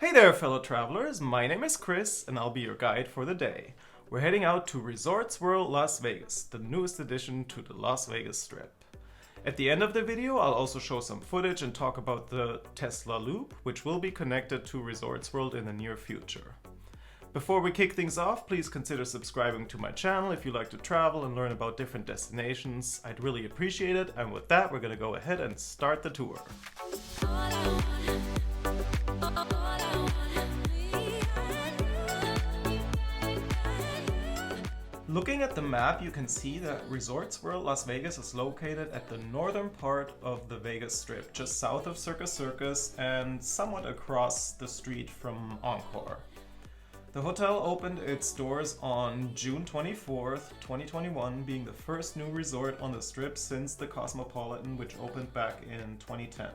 Hey there, fellow travelers. My name is Chris, and I'll be your guide for the day. We're heading out to Resorts World Las Vegas, the newest addition to the Las Vegas Strip. At the end of the video, I'll also show some footage and talk about the Tesla Loop, which will be connected to Resorts World in the near future. Before we kick things off, please consider subscribing to my channel if you like to travel and learn about different destinations. I'd really appreciate it, and with that, we're gonna go ahead and start the tour. Looking at the map, you can see that Resorts World Las Vegas is located at the northern part of the Vegas Strip, just south of Circus Circus and somewhat across the street from Encore. The hotel opened its doors on June 24th, 2021, being the first new resort on the Strip since the Cosmopolitan, which opened back in 2010.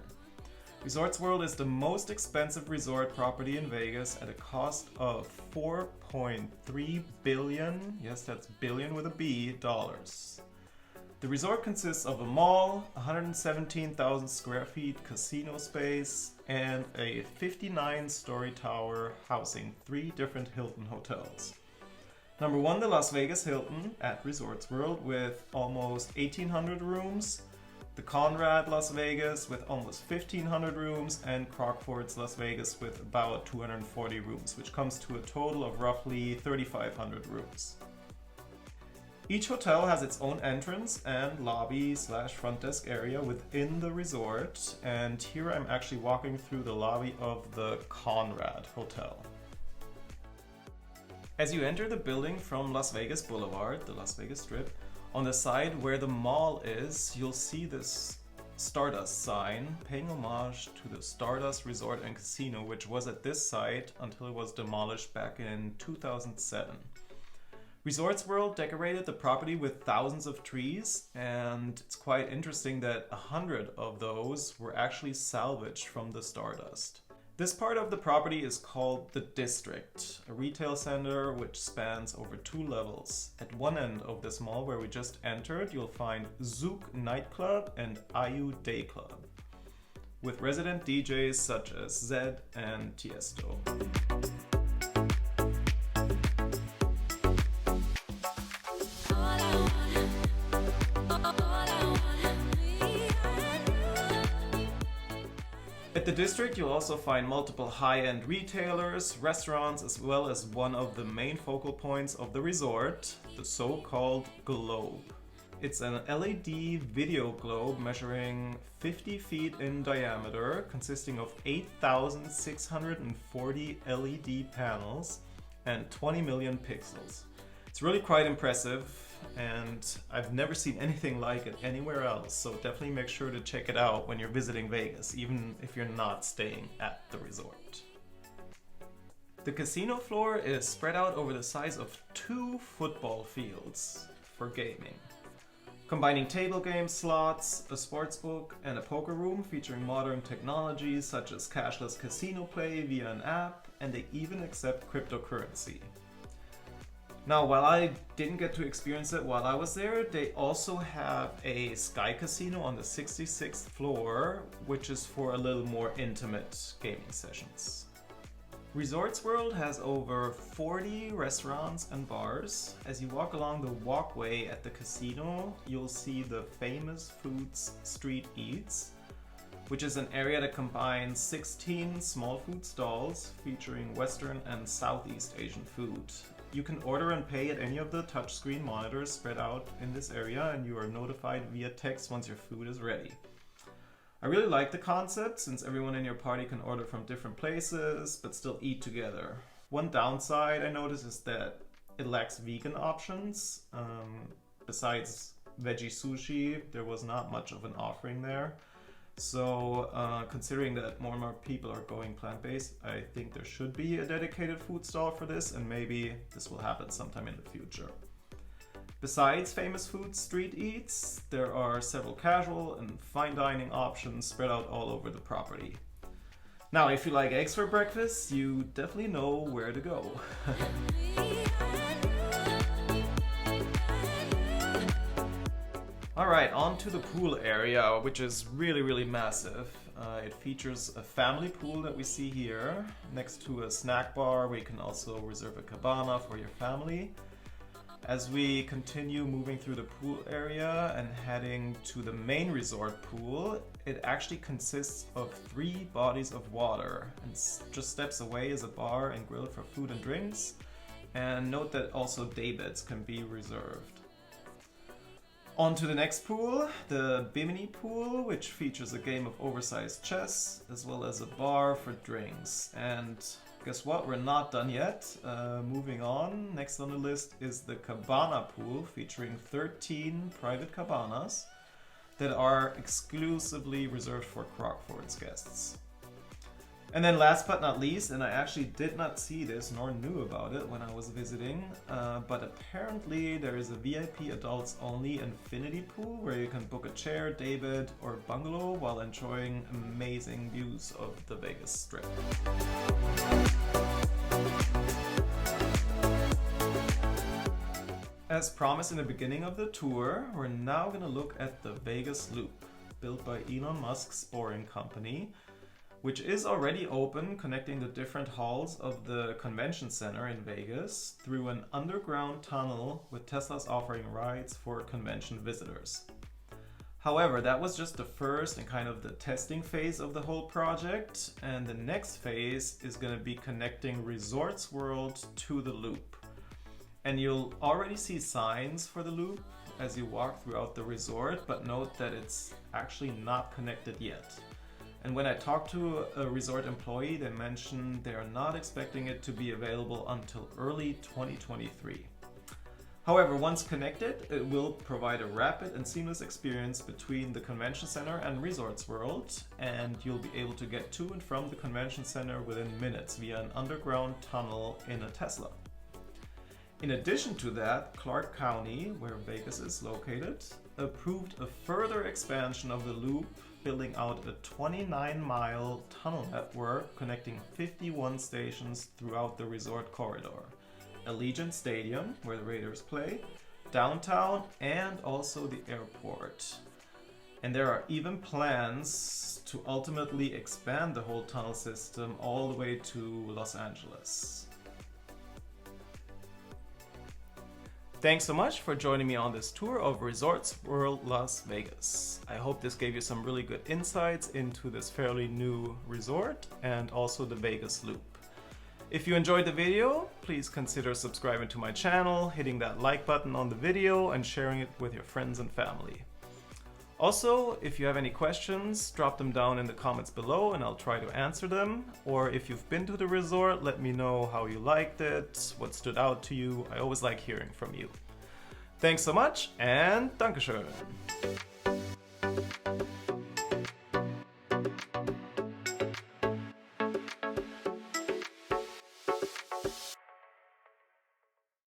Resorts World is the most expensive resort property in Vegas at a cost of $4.3 billion, yes, that's billion with a B, dollars. The resort consists of a mall, 117,000 square feet casino space, and a 59-story tower housing 3 different Hilton hotels. Number 1, the Las Vegas Hilton at Resorts World with almost 1,800 rooms, the Conrad Las Vegas with almost 1,500 rooms, and Crockford's Las Vegas with about 240 rooms, which comes to a total of roughly 3,500 rooms. Each hotel has its own entrance and lobby/front desk area within the resort, and here I'm actually walking through the lobby of the Conrad Hotel. As you enter the building from Las Vegas Boulevard, the Las Vegas Strip, on the side where the mall is, you'll see this Stardust sign paying homage to the Stardust Resort and Casino, which was at this site until it was demolished back in 2007. Resorts World decorated the property with thousands of trees, and it's quite interesting that 100 of those were actually salvaged from the Stardust. This part of the property is called the District, a retail center which spans over 2 levels. At one end of this mall where we just entered, you'll find Zouk Nightclub and IU Day Club, with resident DJs such as Zed and Tiesto. At the District, you'll also find multiple high-end retailers, restaurants, as well as one of the main focal points of the resort, the so-called Globe. It's an LED video globe measuring 50 feet in diameter, consisting of 8,640 LED panels and 20 million pixels. It's really quite impressive, and I've never seen anything like it anywhere else, so definitely make sure to check it out when you're visiting Vegas, even if you're not staying at the resort. The casino floor is spread out over the size of 2 football fields for gaming, combining table game slots, a sportsbook, and a poker room featuring modern technologies such as cashless casino play via an app, and they even accept cryptocurrency. Now, while I didn't get to experience it while I was there, they also have a Sky Casino on the 66th floor, which is for a little more intimate gaming sessions. Resorts World has over 40 restaurants and bars. As you walk along the walkway at the casino, you'll see the Famous Foods Street Eats, which is an area that combines 16 small food stalls featuring Western and Southeast Asian food. You can order and pay at any of the touchscreen monitors spread out in this area, and you are notified via text once your food is ready. I really like the concept, since everyone in your party can order from different places but still eat together. One downside I noticed is that it lacks vegan options. Besides veggie sushi, there was not much of an offering there. So considering that more and more people are going plant-based, I think there should be a dedicated food stall for this, and maybe this will happen sometime in the future. Besides Famous Food Street Eats, there are several casual and fine dining options spread out all over the property. Now, if you like eggs for breakfast, you definitely know where to go. Alright, on to the pool area, which is really massive. It features a family pool that we see here, next to a snack bar where you can also reserve a cabana for your family. As we continue moving through the pool area and heading to the main resort pool, it actually consists of 3 bodies of water, and just steps away is a bar and grill for food and drinks. And note that also day beds can be reserved. On to the next pool, the Bimini pool, which features a game of oversized chess, as well as a bar for drinks. And guess what? We're not done yet. Moving on, next on the list is the Cabana pool, featuring 13 private cabanas that are exclusively reserved for Crockford's guests. And then last but not least, and I actually did not see this nor knew about it when I was visiting, but apparently there is a VIP adults only infinity pool where you can book a chair, daybed, or bungalow while enjoying amazing views of the Vegas Strip. As promised in the beginning of the tour, we're now going to look at the Vegas Loop, built by Elon Musk's Boring Company, which is already open, connecting the different halls of the convention center in Vegas through an underground tunnel, with Teslas offering rides for convention visitors. However, that was just the first and kind of the testing phase of the whole project, and the next phase is going to be connecting Resorts World to the Loop. And you'll already see signs for the Loop as you walk throughout the resort, but note that it's actually not connected yet. And when I talked to a resort employee, they mentioned they are not expecting it to be available until early 2023. However, once connected, it will provide a rapid and seamless experience between the convention center and Resorts World, and you'll be able to get to and from the convention center within minutes via an underground tunnel in a Tesla. In addition to that, Clark County, where Vegas is located, approved a further expansion of the Loop, building out a 29-mile tunnel network connecting 51 stations throughout the resort corridor, Allegiant Stadium, where the Raiders play, downtown, and also the airport. And there are even plans to ultimately expand the whole tunnel system all the way to Los Angeles. Thanks so much for joining me on this tour of Resorts World Las Vegas. I hope this gave you some really good insights into this fairly new resort and also the Vegas Loop. If you enjoyed the video, please consider subscribing to my channel, hitting that like button on the video, and sharing it with your friends and family. Also, if you have any questions, drop them down in the comments below and I'll try to answer them. Or if you've been to the resort, let me know how you liked it, what stood out to you. I always like hearing from you. Thanks so much, and Dankeschön.